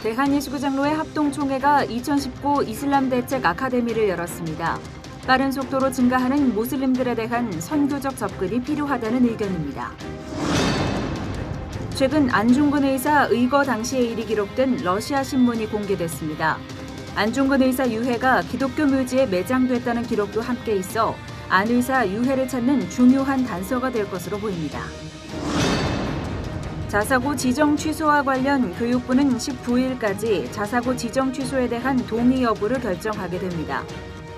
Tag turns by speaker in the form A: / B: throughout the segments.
A: 대한예수교장로회 합동총회가 2019 이슬람 대책 아카데미를 열었습니다. 빠른 속도로 증가하는 무슬림들에 대한 선교적 접근이 필요하다는 의견입니다. 최근 안중근 의사 의거 당시의 일이 기록된 러시아 신문이 공개됐습니다. 안중근 의사 유해가 기독교 묘지에 매장됐다는 기록도 함께 있어 안 의사 유해를 찾는 중요한 단서가 될 것으로 보입니다. 자사고 지정 취소와 관련 교육부는 19일까지 자사고 지정 취소에 대한 동의 여부를 결정하게 됩니다.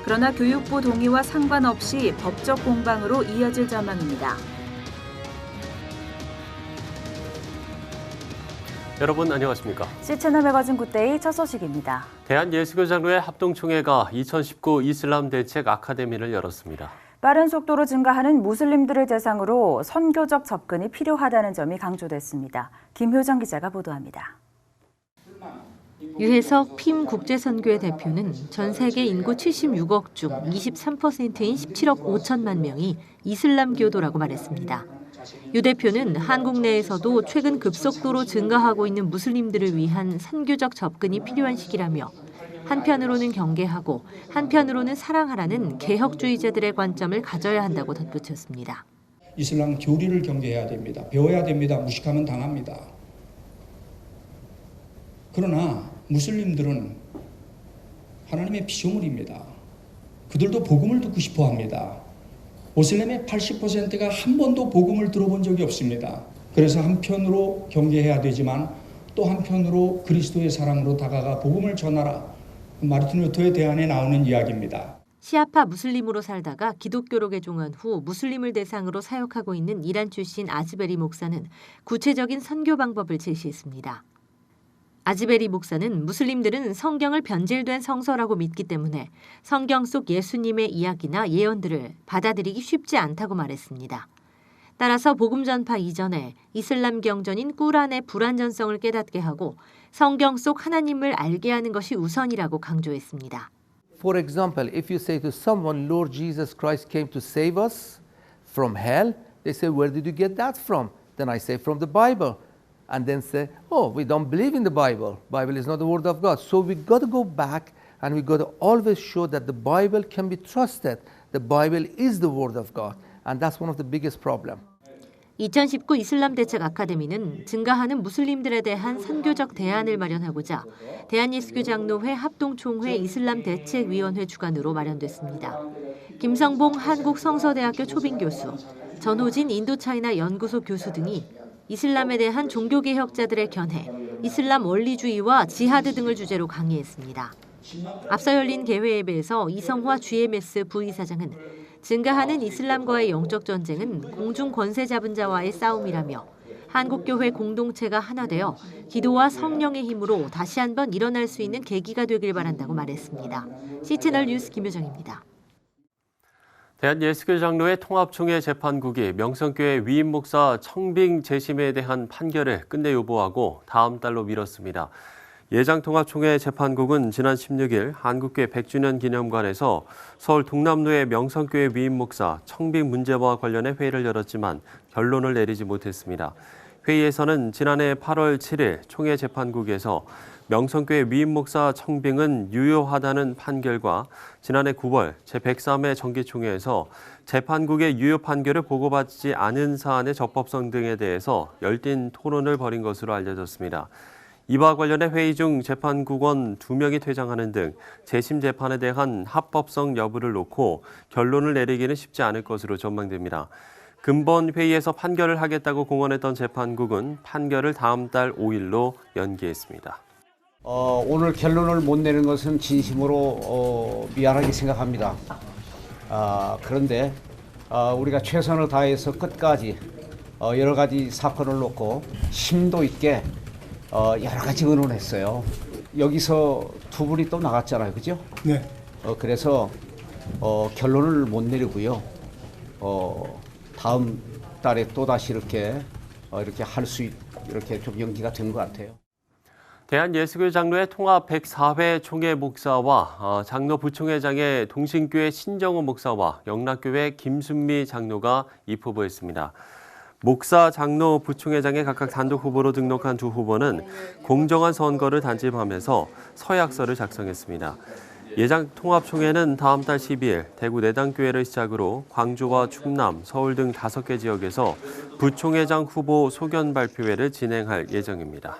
A: 그러나 교육부 동의와 상관없이 법적 공방으로 이어질 전망입니다.
B: 여러분 안녕하십니까?
C: C채널 매거진 굿데이 첫 소식입니다.
B: 대한예수교장로회 합동총회가 2019 이슬람 대책 아카데미를 열었습니다.
C: 빠른 속도로 증가하는 무슬림들을 대상으로 선교적 접근이 필요하다는 점이 강조됐습니다. 김효정 기자가 보도합니다.
D: 유해석 핌 국제선교회 대표는 전 세계 인구 76억 중 23%인 17억 5천만 명이 이슬람교도라고 말했습니다. 유 대표는 한국 내에서도 최근 급속도로 증가하고 있는 무슬림들을 위한 선교적 접근이 필요한 시기라며 한편으로는 경계하고 한편으로는 사랑하라는 개혁주의자들의 관점을 가져야 한다고 덧붙였습니다.
E: 이슬람 교리를 경계해야 됩니다. 배워야 됩니다. 무식하면 당합니다. 그러나 무슬림들은 하나님의 피조물입니다. 그들도 복음을 듣고 싶어 합니다. 모슬림의 80%가 한 번도 복음을 들어본 적이 없습니다. 그래서 한편으로 경계해야 되지만 또 한편으로 그리스도의 사랑으로 다가가 복음을 전하라. 마르틴 루터의 대안에 나오는 이야기입니다.
D: 시아파 무슬림으로 살다가 기독교로 개종한 후 무슬림을 대상으로 사역하고 있는 이란 출신 아즈베리 목사는 구체적인 선교 방법을 제시했습니다. 아즈베리 목사는 무슬림들은 성경을 변질된 성서라고 믿기 때문에 성경 속 예수님의 이야기나 예언들을 받아들이기 쉽지 않다고 말했습니다. 따라서 복음 전파 이전에 이슬람 경전인 꾸란의 불완전성을 깨닫게 하고 성경 속 하나님을 알게 하는 것이 우선이라고 강조했습니다.
F: For example, if you say to someone, Lord Jesus Christ came to save us from hell, they say, where did you get that from? Then I say, from the Bible. And then say, oh, we don't believe in the Bible. Bible is not the word of God. So we got to go back and we got to always show that the Bible can be trusted. The Bible is the word of God. And that's one of the biggest problems.
D: 2019 이슬람 대책 아카데미는 증가하는 무슬림들에 대한 선교적 대안을 마련하고자 대한예수교장로회 합동총회 이슬람 대책위원회 주관으로 마련됐습니다. 김성봉 한국성서대학교 초빙교수, 전호진 인도차이나 연구소 교수 등이 이슬람에 대한 종교개혁자들의 견해, 이슬람 원리주의와 지하드 등을 주제로 강의했습니다. 앞서 열린 개회예배에서 이성화 GMS 부이사장은 증가하는 이슬람과의 영적 전쟁은 공중 권세 잡은 자와의 싸움이라며 한국교회 공동체가 하나 되어 기도와 성령의 힘으로 다시 한번 일어날 수 있는 계기가 되길 바란다고 말했습니다. C채널 뉴스 김효정입니다.
B: 대한예수교장로회 통합총회 재판국이 명성교회 위임 목사 청빙 재심에 대한 판결을 끝내 요구하고 다음 달로 미뤘습니다. 예장통합총회 재판국은 지난 16일 한국교회 100주년 기념관에서 서울 동남로의 명성교회 위임 목사 청빙 문제와 관련해 회의를 열었지만 결론을 내리지 못했습니다. 회의에서는 지난해 8월 7일 총회 재판국에서 명성교회 위임 목사 청빙은 유효하다는 판결과 지난해 9월 제103회 정기총회에서 재판국의 유효 판결을 보고받지 않은 사안의 적법성 등에 대해서 열띤 토론을 벌인 것으로 알려졌습니다. 이와 관련해 회의 중 재판국원 2명이 퇴장하는 등 재심 재판에 대한 합법성 여부를 놓고 결론을 내리기는 쉽지 않을 것으로 전망됩니다. 근본 회의에서 판결을 하겠다고 공언했던 재판국은 판결을 다음 달 5일로 연기했습니다.
G: 오늘 결론을 못 내는 것은 진심으로 미안하게 생각합니다. 그런데 우리가 최선을 다해서 끝까지 여러 가지 사건을 놓고 심도 있게 여러 가지 의논했어요. 여기서 두 분이 또 나갔잖아요, 그죠?
E: 네.
G: 그래서 결론을 못 내리고요. 다음 달에 또 다시 이렇게 할 수 이렇게 좀 연기가 된 것 같아요.
B: 대한예수교장로회 통합 104회 총회 목사와 장로 부총회장의 동신교회 신정호 목사와 영락교회 김순미 장로가 입후보했습니다. 목사, 장로, 부총회장에 각각 단독 후보로 등록한 두 후보는 공정한 선거를 단집하면서 서약서를 작성했습니다. 예장통합총회는 다음 달 12일 대구 내당교회를 시작으로 광주와 충남, 서울 등 5개 지역에서 부총회장 후보 소견 발표회를 진행할 예정입니다.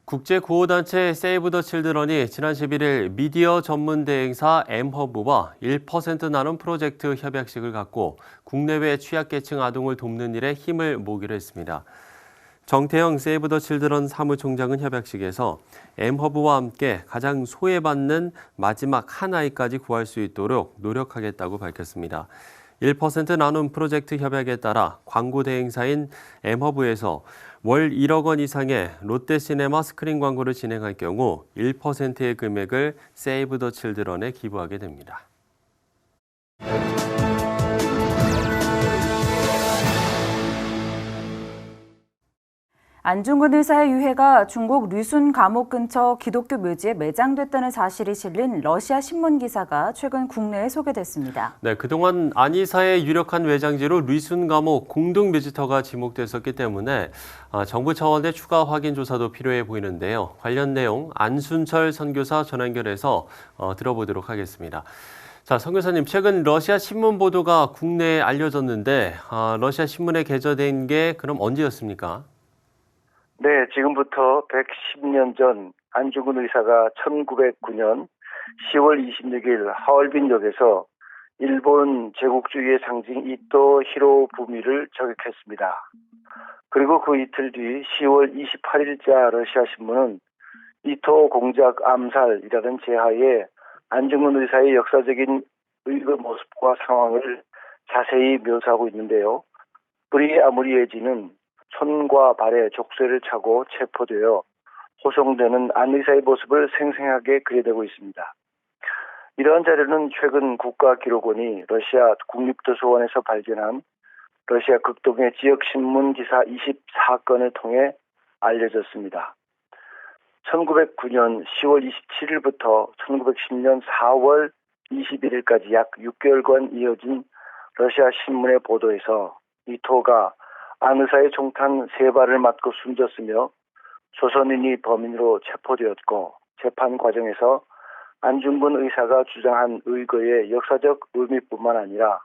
B: 국제구호단체 세이브 더 칠드런이 지난 11일 미디어 전문 대행사 M허브와 1% 나눔 프로젝트 협약식을 갖고 국내외 취약계층 아동을 돕는 일에 힘을 모으기로 했습니다. 정태영 세이브 더 칠드런 사무총장은 협약식에서 M허브와 함께 가장 소외받는 마지막 한 아이까지 구할 수 있도록 노력하겠다고 밝혔습니다. 1% 나눔 프로젝트 협약에 따라 광고 대행사인 M허브에서 월 1억 원 이상의 롯데시네마 스크린 광고를 진행할 경우 1%의 금액을 세이브 더 칠드런에 기부하게 됩니다.
C: 안중근 의사의 유해가 중국 류순 감옥 근처 기독교 묘지에 매장됐다는 사실이 실린 러시아 신문 기사가 최근 국내에 소개됐습니다.
B: 네, 그동안 안 의사의 유력한 외장지로 류순 감옥 공동 묘지터가 지목됐었기 때문에 정부 차원의 추가 확인 조사도 필요해 보이는데요. 관련 내용 안순철 선교사 전화 연결해서 들어보도록 하겠습니다. 자, 선교사님, 최근 러시아 신문 보도가 국내에 알려졌는데 러시아 신문에 게재된 게 그럼 언제였습니까?
H: 네, 지금부터 110년 전 안중근 의사가 1909년 10월 26일 하얼빈역에서 일본 제국주의의 상징 이토 히로부미를 저격했습니다. 그리고 그 이틀 뒤 10월 28일자 러시아 신문은 이토 공작 암살이라는 제하에 안중근 의사의 역사적인 의거 모습과 상황을 자세히 묘사하고 있는데요. 뿌리 아무리에지는 손과 발에 족쇄를 차고 체포되어 호송되는 안 의사의 모습을 생생하게 그려내고 있습니다. 이러한 자료는 최근 국가기록원이 러시아 국립도서관에서 발견한 러시아 극동의 지역신문 기사 24건을 통해 알려졌습니다. 1909년 10월 27일부터 1910년 4월 21일까지 약 6개월간 이어진 러시아 신문의 보도에서 이토가 안 의사의 총탄 3발을 맞고 숨졌으며 조선인이 범인으로 체포되었고 재판 과정에서 안중근 의사가 주장한 의거의 역사적 의미뿐만 아니라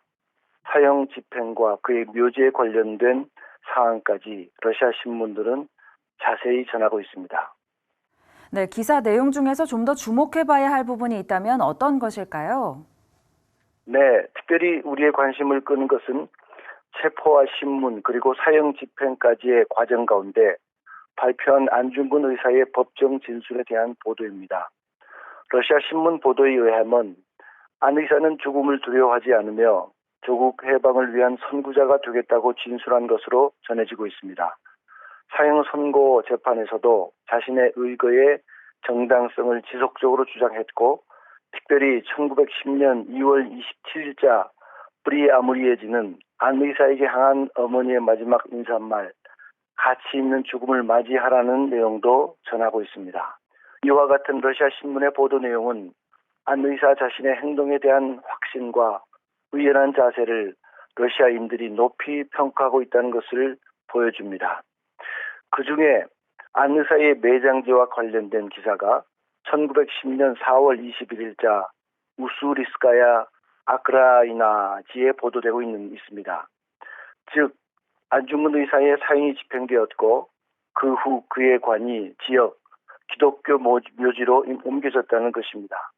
H: 사형 집행과 그의 묘지에 관련된 사항까지 러시아 신문들은 자세히 전하고 있습니다.
C: 네, 기사 내용 중에서 좀 더 주목해봐야 할 부분이 있다면 어떤 것일까요?
H: 네, 특별히 우리의 관심을 끄는 것은 체포와 신문 그리고 사형 집행까지의 과정 가운데 발표한 안중근 의사의 법정 진술에 대한 보도입니다. 러시아 신문 보도에 의하면 안 의사는 죽음을 두려워하지 않으며 조국 해방을 위한 선구자가 되겠다고 진술한 것으로 전해지고 있습니다. 사형 선고 재판에서도 자신의 의거의 정당성을 지속적으로 주장했고 특별히 1910년 2월 27일자 뿌리 아무리에지는 안 의사에게 향한 어머니의 마지막 인사말 가치 있는 죽음을 맞이하라는 내용도 전하고 있습니다. 이와 같은 러시아 신문의 보도 내용은 안 의사 자신의 행동에 대한 확신과 의연한 자세를 러시아인들이 높이 평가하고 있다는 것을 보여줍니다. 그중에 안 의사의 매장지와 관련된 기사가 1910년 4월 21일자 우수리스카야 아크라이나지에 보도되고 있습니다. 즉 안중근 의사의 사형이 집행되었고 그 후 그의 관이 지역 기독교 묘지로 옮겨졌다는 것입니다.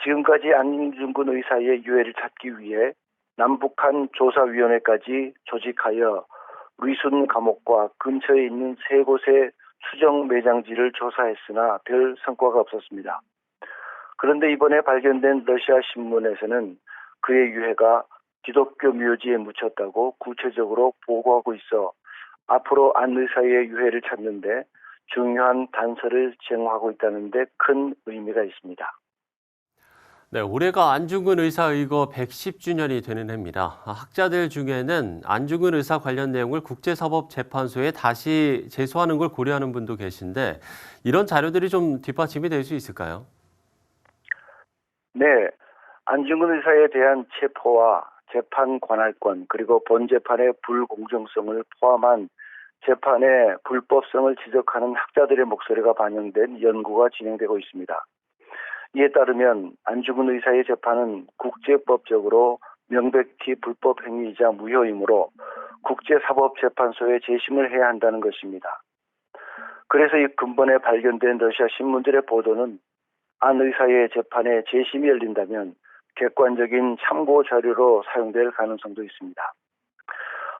H: 지금까지 안중근 의사의 유해를 찾기 위해 남북한 조사위원회까지 조직하여 류순 감옥과 근처에 있는 3곳의 수정 매장지를 조사했으나 별 성과가 없었습니다. 그런데 이번에 발견된 러시아 신문에서는 그의 유해가 기독교 묘지에 묻혔다고 구체적으로 보고하고 있어 앞으로 안 의사의 유해를 찾는데 중요한 단서를 제공하고 있다는 데 큰 의미가 있습니다.
B: 네, 올해가 안중근 의사 의거 110주년이 되는 해입니다. 학자들 중에는 안중근 의사 관련 내용을 국제사법재판소에 다시 제소하는 걸 고려하는 분도 계신데 이런 자료들이 좀 뒷받침이 될 수 있을까요?
H: 네, 안중근 의사에 대한 체포와 재판 관할권 그리고 본 재판의 불공정성을 포함한 재판의 불법성을 지적하는 학자들의 목소리가 반영된 연구가 진행되고 있습니다. 이에 따르면 안중근 의사의 재판은 국제법적으로 명백히 불법 행위이자 무효이므로 국제사법재판소에 재심을 해야 한다는 것입니다. 그래서 이 근본에 발견된 러시아 신문들의 보도는 안 의사의 재판에 재심이 열린다면 객관적인 참고 자료로 사용될 가능성도 있습니다.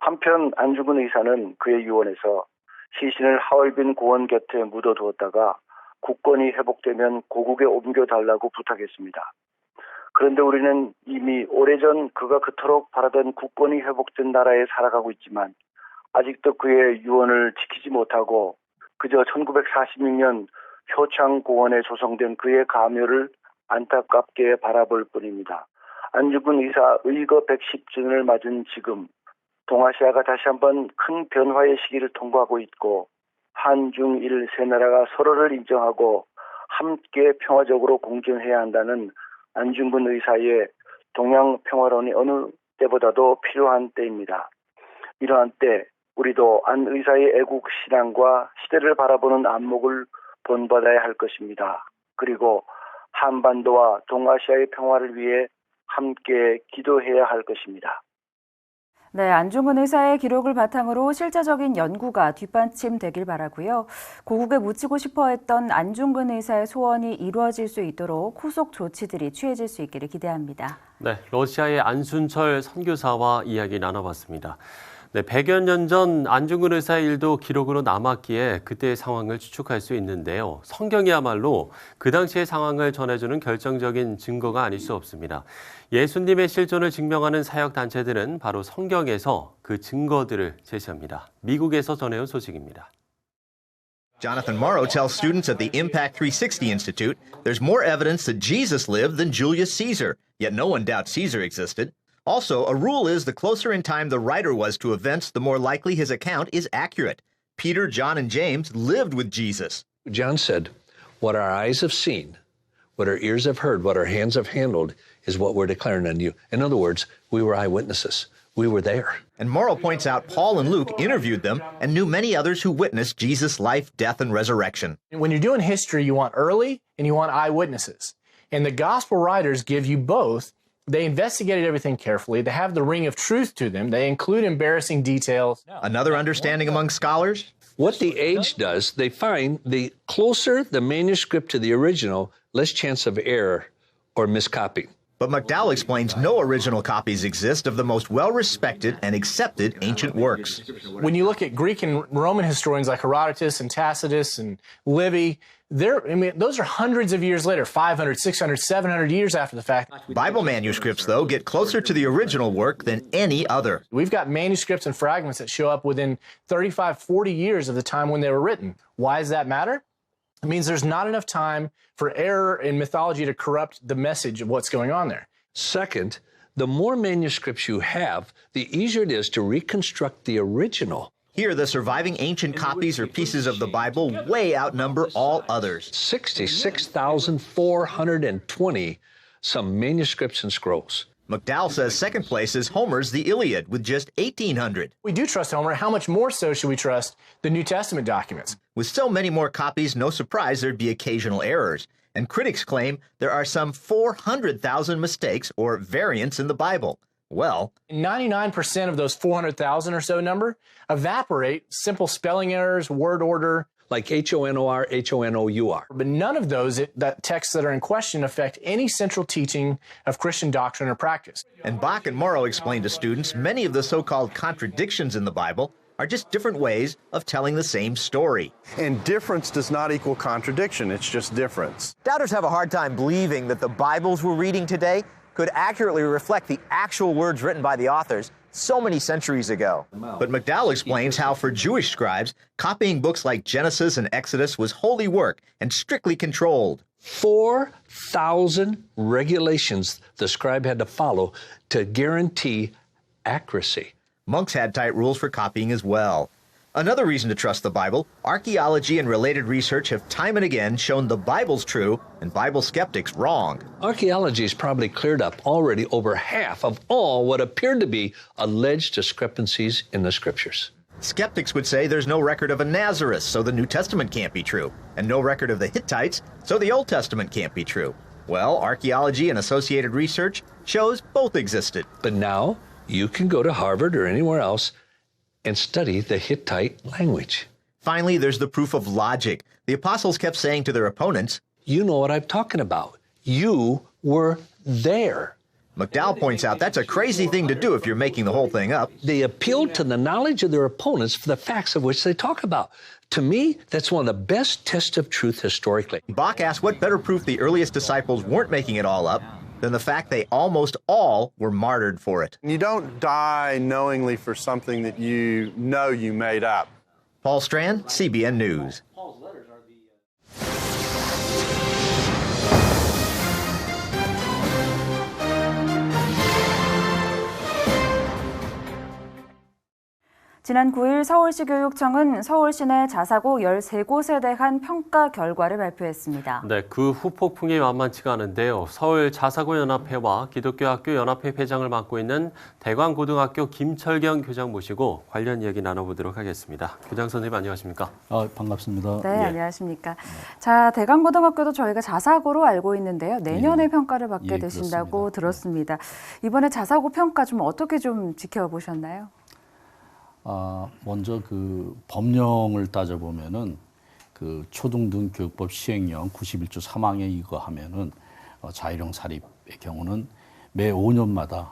H: 한편 안중근 의사는 그의 유언에서 시신을 하얼빈 고원 곁에 묻어두었다가 국권이 회복되면 고국에 옮겨달라고 부탁했습니다. 그런데 우리는 이미 오래전 그가 그토록 바라던 국권이 회복된 나라에 살아가고 있지만 아직도 그의 유언을 지키지 못하고 그저 1946년 효창공원에 조성된 그의 가묘를 안타깝게 바라볼 뿐입니다. 안중근 의사 의거 110주년을 맞은 지금 동아시아가 다시 한번 큰 변화의 시기를 통과하고 있고 한중일 세 나라가 서로를 인정하고 함께 평화적으로 공존해야 한다는 안중근 의사의 동양 평화론이 어느 때보다도 필요한 때입니다. 이러한 때 우리도 안 의사의 애국 신앙과 시대를 바라보는 안목을 본받아야 할 것입니다. 그리고 한반도와 동아시아의 평화를 위해 함께 기도해야 할 것입니다.
C: 네, 안중근 의사의 기록을 바탕으로 실제적인 연구가 뒷받침되길 바라고요. 고국에 묻히고 싶어 했던 안중근 의사의 소원이 이루어질 수 있도록 후속 조치들이 취해질 수 있기를 기대합니다.
B: 네, 러시아의 안순철 선교사와 이야기 나눠봤습니다. 네, 100여 년 전 안중근 의사의 일도 기록으로 남았기에 그때의 상황을 추측할 수 있는데요. 성경이야말로 그 당시의 상황을 전해주는 결정적인 증거가 아닐 수 없습니다. 예수님의 실존을 증명하는 사역단체들은 바로 성경에서 그 증거들을 제시합니다. 미국에서 전해온 소식입니다.
I: Jonathan Morrow tells students at the Impact 360 Institute there's more evidence that Jesus lived than Julius Caesar, yet no one doubts Caesar existed. Also, a rule is the closer in time the writer was to events, the more likely his account is accurate. Peter, John, and James lived with Jesus.
J: John said, what our eyes have seen, what our ears have heard, what our hands have handled is what we're declaring on you. In other words, we were eyewitnesses. We were there.
I: And Morrow points out Paul and Luke interviewed them and knew many others who witnessed Jesus' life, death, and resurrection.
K: When you're doing history, you want early and you want eyewitnesses. And the gospel writers give you both. They investigated everything carefully. They have the ring of truth to them. They include embarrassing details.
I: Another understanding among scholars?
J: What the age does, they find the closer the manuscript to the original, less chance of error or miscopying.
I: But McDowell explains no original copies exist of the most well-respected and accepted ancient works.
K: When you look at Greek and Roman historians like Herodotus and Tacitus and Livy, those are hundreds of years later, 500, 600, 700 years after the fact.
I: Bible manuscripts, though, get closer to the original work than any other.
K: We've got manuscripts and fragments that show up within 35, 40 years of the time when they were written. Why does that matter? It means there's not enough time for error in mythology to corrupt the message of what's going on there.
J: Second, the more manuscripts you have, the easier it is to reconstruct the original.
I: Here, the surviving ancient copies or pieces of the Bible way outnumber all others.
J: 66,420 some manuscripts and scrolls.
I: McDowell says second place is Homer's The Iliad with just 1,800.
K: We do trust Homer. How much more so should we trust the New Testament documents?
I: With so many more copies, no surprise there'd be occasional errors. And critics claim there are some 400,000 mistakes or variants in the Bible. Well,
K: 99% of those 400,000 or so number evaporate, simple spelling errors, word order.
J: Like Honor, Honour.
K: But none of those texts that are in question affect any central teaching of Christian doctrine or practice.
I: And Bach and Morrow explain to students many of the so-called contradictions in the Bible are just different ways of telling the same story.
L: And difference does not equal contradiction, it's just difference.
M: Doubters have a hard time believing that the Bibles we're reading today could accurately reflect the actual words written by the authors so many centuries ago.
I: But McDowell explains how for Jewish scribes, copying books like Genesis and Exodus was holy work and strictly controlled.
J: 4,000 regulations the scribe had to follow to guarantee accuracy.
I: Monks had tight rules for copying as well. Another reason to trust the Bible, archaeology and related research have time and again shown the Bible's true and Bible skeptics wrong.
J: Archaeology has probably cleared up already over half of all what appeared to be alleged discrepancies in the scriptures.
I: Skeptics would say there's no record of a Nazareth, so the New Testament can't be true, and no record of the Hittites, so the Old Testament can't be true. Well, archaeology and associated research shows both existed.
J: But now you can go to Harvard or anywhere else and study the Hittite language.
I: Finally, there's the proof of logic. The apostles kept saying to their opponents,
J: "You know what I'm talking about. You were there."
I: McDowell points out that's a crazy thing to do if you're making the whole thing up.
J: They appealed to the knowledge of their opponents for the facts of which they talk about. To me, that's one of the best tests of truth historically.
I: Bach asked what better proof the earliest disciples weren't making it all up than the fact they almost all were martyred for it.
L: You don't die knowingly for something that you know you made up.
I: Paul Strand, CBN News.
C: 지난 9일 서울시 교육청은 서울시 내 자사고 13곳에 대한 평가 결과를 발표했습니다.
B: 네, 그 후폭풍이 만만치가 않은데요. 서울 자사고연합회와 기독교학교연합회 회장을 맡고 있는 대광고등학교 김철경 교장 모시고 관련 이야기 나눠보도록 하겠습니다. 교장 선생님 안녕하십니까?
N: 반갑습니다.
C: 네, 안녕하십니까. 자, 대광고등학교도 저희가 자사고로 알고 있는데요. 내년에 평가를 받게 되신다고 들었습니다. 이번에 자사고 평가 좀 어떻게 좀 지켜보셨나요?
N: 먼저 그 법령을 따져보면은 그 초등등 교육법 시행령 91조 3항에 이거 하면은 자율형 사립의 경우는 매 5년마다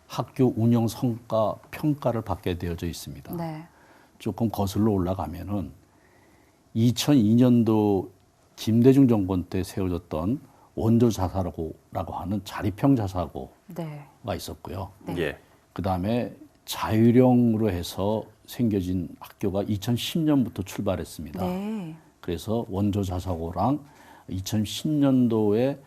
N: 학교 운영 성과 평가를 받게 되어져 있습니다.
C: 네.
N: 조금 거슬러 올라가면은 2002년도 김대중 정권 때 세워졌던 원조 자사고라고 하는 자립형 자사고가 있었고요.
B: 예.
N: 그다음에 자율형으로 해서 생겨진 학교가 2010년부터 출발했습니다.
C: 네.
N: 그래서 원조 자사고랑 2010년도에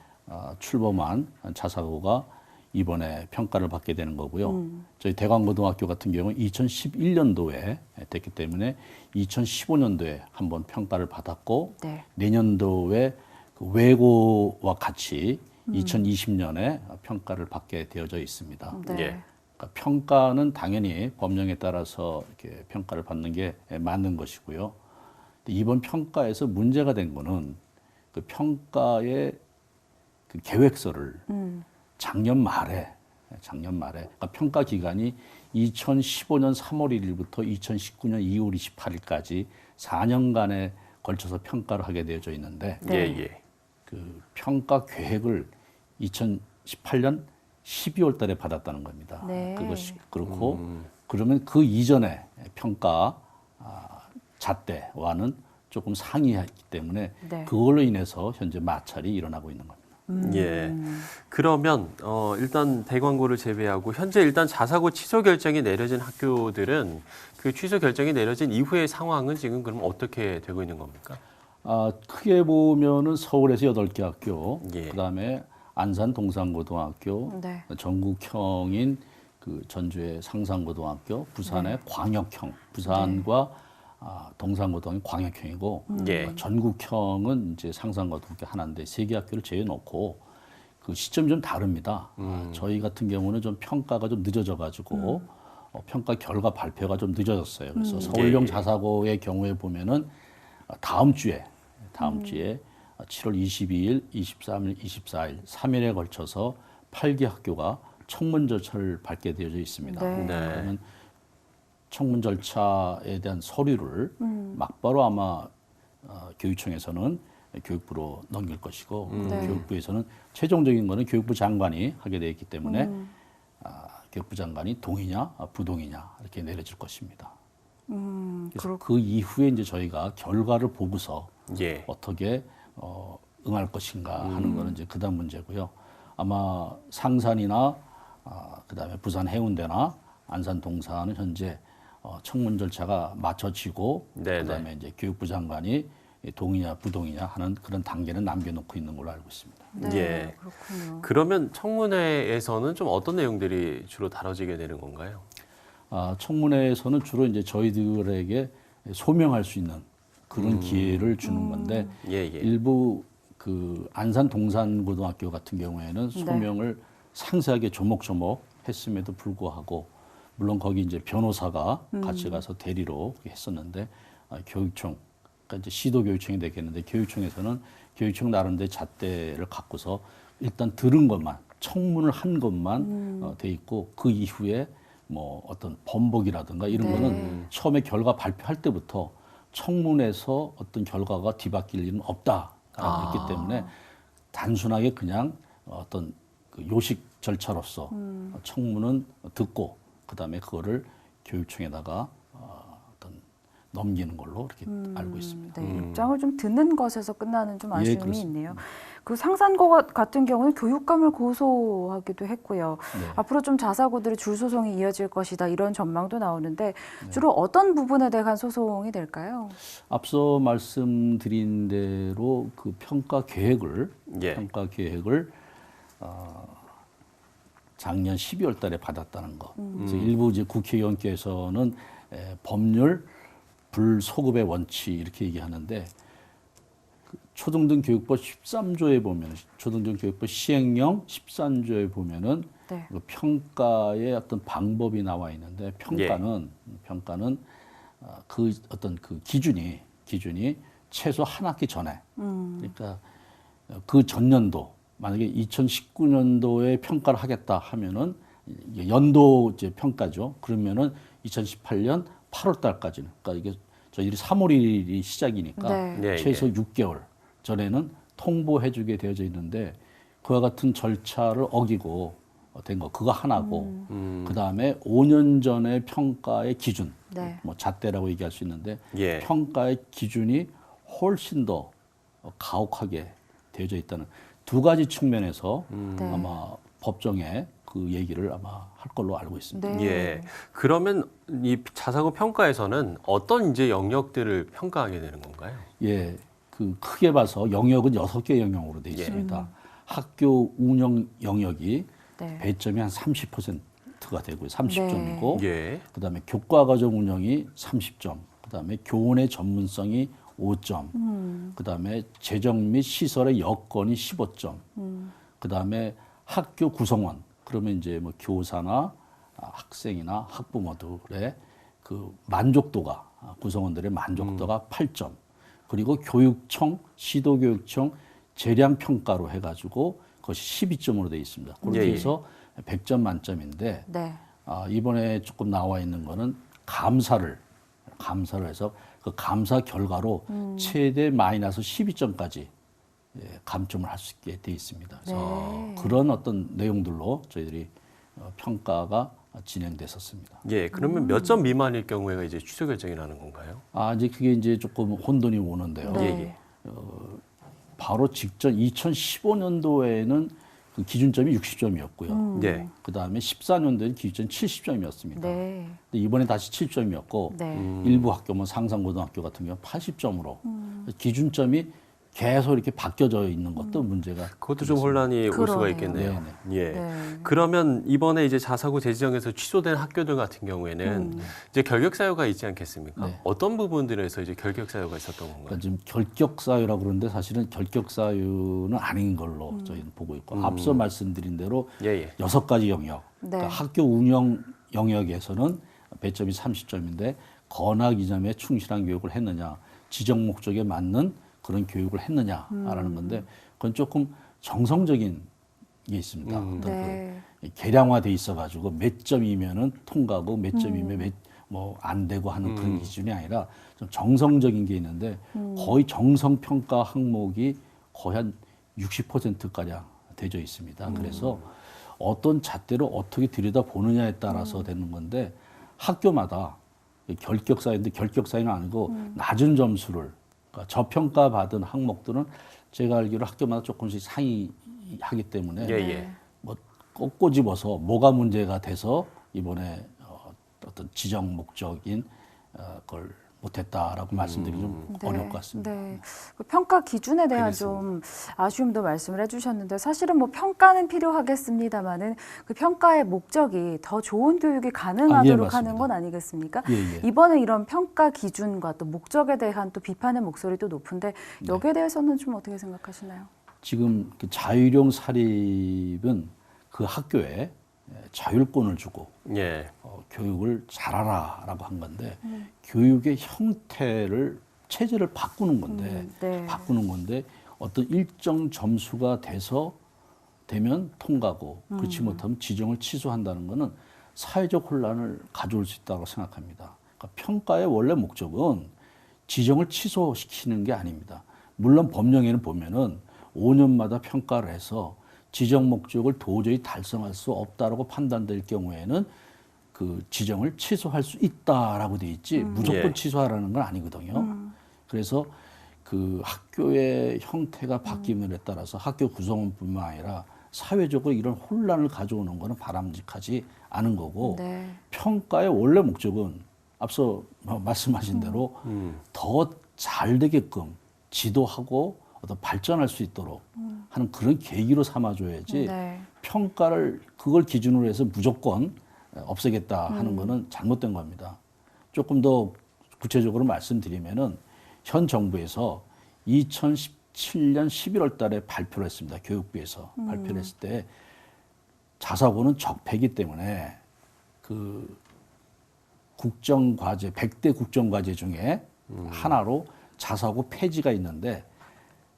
N: 출범한 자사고가 이번에 평가를 받게 되는 거고요. 저희 대광고등학교 같은 경우는 2011년도에 됐기 때문에 2015년도에 한번 평가를 받았고
C: 네.
N: 내년도에 그 외고와 같이 2020년에 평가를 받게 되어져 있습니다.
C: 네.
B: 예.
N: 그러니까 평가는 당연히 법령에 따라서 이렇게 평가를 받는 게 맞는 것이고요. 이번 평가에서 문제가 된 거는 그 평가의 그 계획서를 작년 말에 그러니까 평가 기간이 2015년 3월 1일부터 2019년 2월 28일까지 4년간에 걸쳐서 평가를 하게 되어져 있는데 그 평가 계획을 2018년 12월 달에 받았다는 겁니다.
C: 네.
N: 그것이 그렇고 그러면 그 이전에 평가 잣대와는 조금 상이했기 때문에
C: 네.
N: 그걸로 인해서 현재 마찰이 일어나고 있는 겁니다.
B: 예. 그러면 일단 대광고를 제외하고 현재 일단 자사고 취소 결정이 내려진 학교들은 그 취소 결정이 내려진 이후의 상황은 지금 그럼 어떻게 되고 있는 겁니까?
N: 크게 보면은 서울에서 8개 학교,
B: 예.
N: 그다음에 안산 동산고등학교,
C: 네.
N: 전국형인 그 전주의 상산고등학교, 부산의 광역형, 부산과 동산고등학교 광역형이고 전국형은 이제 상산고등학교 하나인데 3개 학교를 제외놓고 그 시점이 좀 다릅니다. 저희 같은 경우는 좀 평가가 좀 늦어져가지고 평가 결과 발표가 좀 늦어졌어요. 그래서 서울형 자사고의 경우에 보면은 다음 주에 7월 22일, 23일, 24일, 3일에 걸쳐서 8개 학교가 청문 절차를 밟게 되어져 있습니다.
C: 네.
N: 그러면 청문 절차에 대한 서류를 막바로 아마 교육청에서는 교육부로 넘길 것이고 교육부에서는 최종적인 거는 교육부 장관이 하게 되어 있기 때문에 교육부 장관이 동의냐 부동의냐 이렇게 내려질 것입니다. 그래서 그 이후에 이제 저희가 결과를 보고서 어떻게 응할 것인가 하는 거는 이제 그다음 문제고요. 아마 상산이나 그다음에 부산 해운대나 안산 동산은 현재 청문 절차가 맞춰지고 그다음에 이제 교육부 장관이 동의냐 부동의냐 하는 그런 단계는 남겨놓고 있는 걸로 알고 있습니다.
C: 네, 그렇군요.
B: 그러면 청문회에서는 좀 어떤 내용들이 주로 다뤄지게 되는 건가요?
N: 청문회에서는 주로 이제 저희들에게 소명할 수 있는 그런 기회를 주는 건데 일부 그 안산 동산고등학교 같은 경우에는 소명을 상세하게 조목조목 했음에도 불구하고 물론 거기 이제 변호사가 같이 가서 대리로 했었는데 교육청, 그러니까 이제 시도교육청이 되겠는데 교육청에서는 교육청 나름대로 잣대를 갖고서 일단 들은 것만 청문을 한 것만 돼 있고 그 이후에 뭐 어떤 번복이라든가 이런 거는 처음에 결과 발표할 때부터 청문회에서 어떤 결과가 뒤바뀔 일은 없다라고 했기 때문에 단순하게 그냥 어떤 그 요식 절차로서 청문은 듣고 그다음에 그거를 교육청에다가 어떤 넘기는 걸로 이렇게 알고 있습니다.
C: 네, 입장을 좀 듣는 것에서 끝나는 좀 아쉬움이 있네요. 그 상산고 같은 경우는 교육감을 고소하기도 했고요. 앞으로 좀 자사고들의 줄 소송이 이어질 것이다 이런 전망도 나오는데 주로 어떤 부분에 대한 소송이 될까요?
N: 앞서 말씀드린 대로 그 평가 계획을 작년 12월 달에 받았다는 것. 그래서 일부 이제 국회의원께서는 법률 불소급의 원칙 이렇게 얘기하는데 초등등 교육법 13조에 보면 초등등 교육법 시행령 13조에 보면은 그 평가의 어떤 방법이 나와 있는데 평가는 그 어떤 그 기준이 최소 한 학기 전에 그러니까 그 전년도 만약에 2019년도에 평가를 하겠다 하면은 연도 이제 평가죠. 그러면은 2018년 8월 달까지는 그러니까 이게 저희들이 3월 1일이 시작이니까 최소 6개월 전에는 통보해주게 되어져 있는데 그와 같은 절차를 어기고 된 거 그거 하나고 그 다음에 5년 전의 평가의 기준 뭐 잣대라고 얘기할 수 있는데 평가의 기준이 훨씬 더 가혹하게 되어져 있다는 두 가지 측면에서 아마 법정에 그 얘기를 아마 할 걸로 알고 있습니다.
B: 그러면 이 자사고 평가에서는 어떤 이제 영역들을 평가하게 되는 건가요?
N: 그 크게 봐서 영역은 6개 영역으로 되어 있습니다. 학교 운영 영역이 배점이 한 30%가 되고요. 30점이고 그다음에 교과과정 운영이 30점, 그다음에 교원의 전문성이 5점, 그다음에 재정 및 시설의 여건이 15점, 그다음에 학교 구성원 그러면 이제 뭐 교사나 학생이나 학부모들의 그 만족도가 구성원들의 만족도가 8점, 그리고 교육청, 시도교육청 재량 평가로 해가지고 그것이 12점으로 되어 있습니다. 그렇게 해서 100점 만점인데 이번에 조금 나와 있는 거는 감사를 해서 그 감사 결과로 최대 마이너스 12점까지 감점을 할 수 있게 되어 있습니다. 그래서 그런 어떤 내용들로 저희들이 평가가 진행됐었습니다.
B: 그러면 몇 점 미만일 경우에가 이제 취소 결정이 나는 건가요?
N: 이제 그게 이제 조금 혼돈이 오는데요. 바로 직전 2015년도에는 그 기준점이 60점이었고요. 그 다음에 14년도에는 기준점이 70점이었습니다. 근데 이번에 다시 7점이었고 일부 학교, 뭐 상산고등학교 같은 경우 80점으로 기준점이 계속 이렇게 바뀌어져 있는 것도 문제가
B: 그것도 좀 혼란이 올 수가 있겠네요. 그러면 이번에 이제 자사고 재지정에서 취소된 학교들 같은 경우에는 이제 결격 사유가 있지 않겠습니까? 어떤 부분들에서 이제 결격 사유가 있었던 건가요?
N: 그러니까 지금 결격 사유라고 그러는데 사실은 결격 사유는 아닌 걸로 저희는 보고 있고 앞서 말씀드린 대로 6가지 영역, 그러니까 학교 운영 영역에서는 배점이 30점인데 건학 이점에 충실한 교육을 했느냐, 지정 목적에 맞는 그런 교육을 했느냐라는 건데 그건 조금 정성적인 게 있습니다. 어떤 그 계량화돼 있어가지고 몇 점이면은 통과고 몇 점이면 뭐 안 되고 하는 그런 기준이 아니라 좀 정성적인 게 있는데 거의 정성 평가 항목이 거의 한 60%가량 되어 있습니다. 그래서 어떤 잣대로 어떻게 들여다 보느냐에 따라서 되는 건데 학교마다 결격 사유인데 결격 사유는 아니고 낮은 점수를 저평가 받은 항목들은 제가 알기로 학교마다 조금씩 상이하기 때문에 뭐 꼭 꼬집어서 뭐가 문제가 돼서 이번에 어떤 지정 목적인 걸 못했다라고 말씀드리기 좀 어려울 것 같습니다.
C: 네. 그 평가 기준에 대한 좀 아쉬움도 말씀을 해주셨는데 사실은 뭐 평가는 필요하겠습니다만은 그 평가의 목적이 더 좋은 교육이 가능하도록 하는 건 아니겠습니까? 이번에 이런 평가 기준과 또 목적에 대한 또 비판의 목소리도 높은데 여기에 대해서는 좀 어떻게 생각하시나요?
N: 지금 그 자율형 사립은 그 학교에 자율권을 주고 교육을 잘하라라고 한 건데 교육의 형태를 체제를 바꾸는 건데 어떤 일정 점수가 되면 통과고 그렇지 못하면 지정을 취소한다는 것은 사회적 혼란을 가져올 수 있다고 생각합니다. 그러니까 평가의 원래 목적은 지정을 취소시키는 게 아닙니다. 물론 법령에는 보면은 5년마다 평가를 해서 지정 목적을 도저히 달성할 수 없다라고 판단될 경우에는 그 지정을 취소할 수 있다라고 돼 있지 무조건 취소하라는 건 아니거든요. 그래서 그 학교의 형태가 바뀜에 따라서 학교 구성원뿐만 아니라 사회적으로 이런 혼란을 가져오는 것은 바람직하지 않은 거고 평가의 원래 목적은 앞서 말씀하신 대로 더 잘 되게끔 지도하고 어떤 발전할 수 있도록 하는 그런 계기로 삼아줘야지 평가를 그걸 기준으로 해서 무조건 없애겠다 하는 거는 잘못된 겁니다. 조금 더 구체적으로 말씀드리면은 현 정부에서 2017년 11월 달에 발표를 했습니다. 교육부에서 발표를 했을 때 자사고는 적폐이기 때문에 그 국정과제 100대 국정과제 중에 하나로 자사고 폐지가 있는데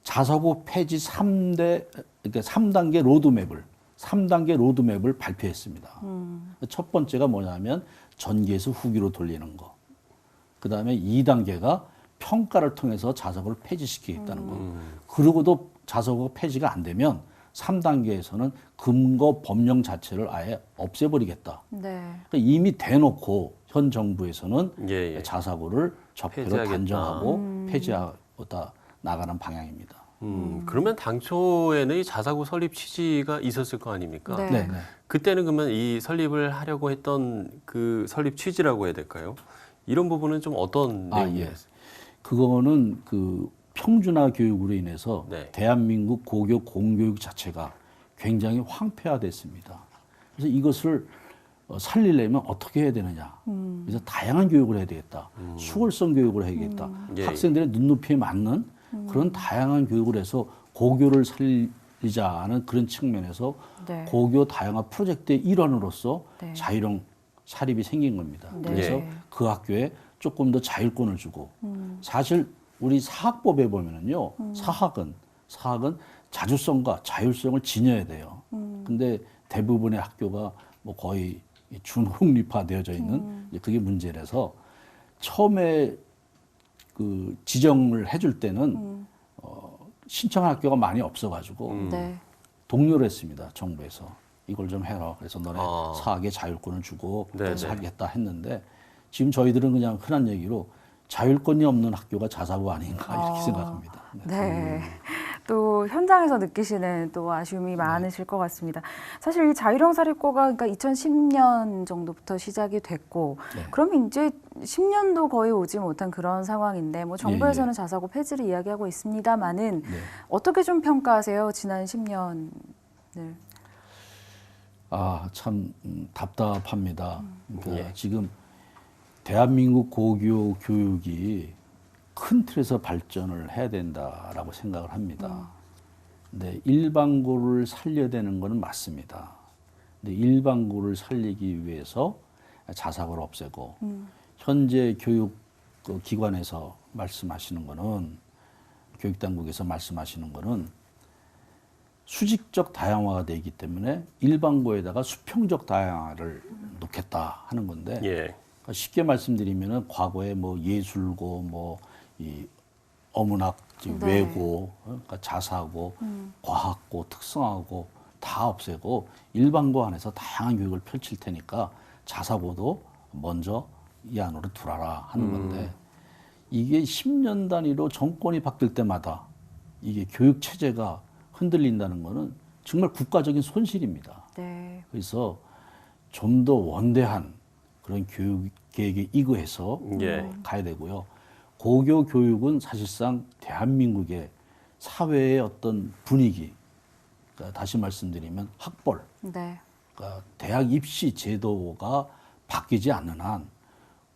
N: 자사고 폐지 3단계 로드맵을 발표했습니다. 첫 번째가 뭐냐면 전기에서 후기로 돌리는 거. 그다음에 2단계가 평가를 통해서 자사고를 폐지시키겠다는 거. 그러고도 자사고가 폐지가 안 되면 3단계에서는 금고 법령 자체를 아예 없애버리겠다. 그러니까 이미 대놓고 현 정부에서는 자사고를 적폐로 단정하고 폐지하다 나가는 방향입니다.
B: 그러면 당초에는 이 자사고 설립 취지가 있었을 거 아닙니까? 그때는 그러면 이 설립을 하려고 했던 그 설립 취지라고 해야 될까요? 이런 부분은 좀 어떤 내용이었어요?
N: 그거는 그 평준화 교육으로 인해서 대한민국 고교 공교육 자체가 굉장히 황폐화됐습니다. 그래서 이것을 살리려면 어떻게 해야 되느냐. 그래서 다양한 교육을 해야 되겠다. 수월성 교육을 해야겠다. 학생들의 눈높이에 맞는 그런 다양한 교육을 해서 고교를 살리자는 그런 측면에서 고교 다양화 프로젝트의 일환으로서 자율형 사립이 생긴 겁니다. 그래서 그 학교에 조금 더 자율권을 주고 사실 우리 사학법에 보면은요. 사학은 자주성과 자율성을 지녀야 돼요. 근데 대부분의 학교가 뭐 거의 준공립화되어져 있는 그게 문제라서 처음에 그 지정을 해줄 때는 신청한 학교가 많이 없어가지고 독려를 했습니다. 정부에서 이걸 좀 해라. 그래서 너네 사학에 자율권을 주고 하겠다 했는데 지금 저희들은 그냥 흔한 얘기로 자율권이 없는 학교가 자사고 아닌가 이렇게 생각합니다.
C: 또 현장에서 느끼시는 또 아쉬움이 많으실 것 같습니다. 사실 이 자율형 사립고가 그러니까 2010년 정도부터 시작이 됐고 그러면 이제 10년도 거의 오지 못한 그런 상황인데 뭐 정부에서는 자사고 폐지를 이야기하고 있습니다만은 어떻게 좀 평가하세요? 지난 10년을.
N: 참 답답합니다. 그러니까 지금 대한민국 고교 교육이 큰 틀에서 발전을 해야 된다라고 생각을 합니다. 근데 일반고를 살려야 되는 것은 맞습니다. 근데 일반고를 살리기 위해서 자사고를 없애고 현재 교육 기관에서 말씀하시는 거는 교육당국에서 말씀하시는 거는 수직적 다양화가 되기 때문에 일반고에다가 수평적 다양화를 놓겠다 하는 건데 쉽게 말씀드리면은 과거에 뭐 예술고 뭐 이 어문학, 외고, 그러니까 자사고, 과학고, 특성화고 다 없애고 일반고 안에서 다양한 교육을 펼칠 테니까 자사고도 먼저 이 안으로 두라라 하는 건데 이게 10년 단위로 정권이 바뀔 때마다 이게 교육 체제가 흔들린다는 거는 정말 국가적인 손실입니다. 그래서 좀 더 원대한 그런 교육 계획에 이거해서
B: 예.
N: 가야 되고요. 고교 교육은 사실상 대한민국의 사회의 어떤 분위기, 그러니까 다시 말씀드리면 학벌,
C: 네.
N: 그러니까 대학 입시 제도가 바뀌지 않는 한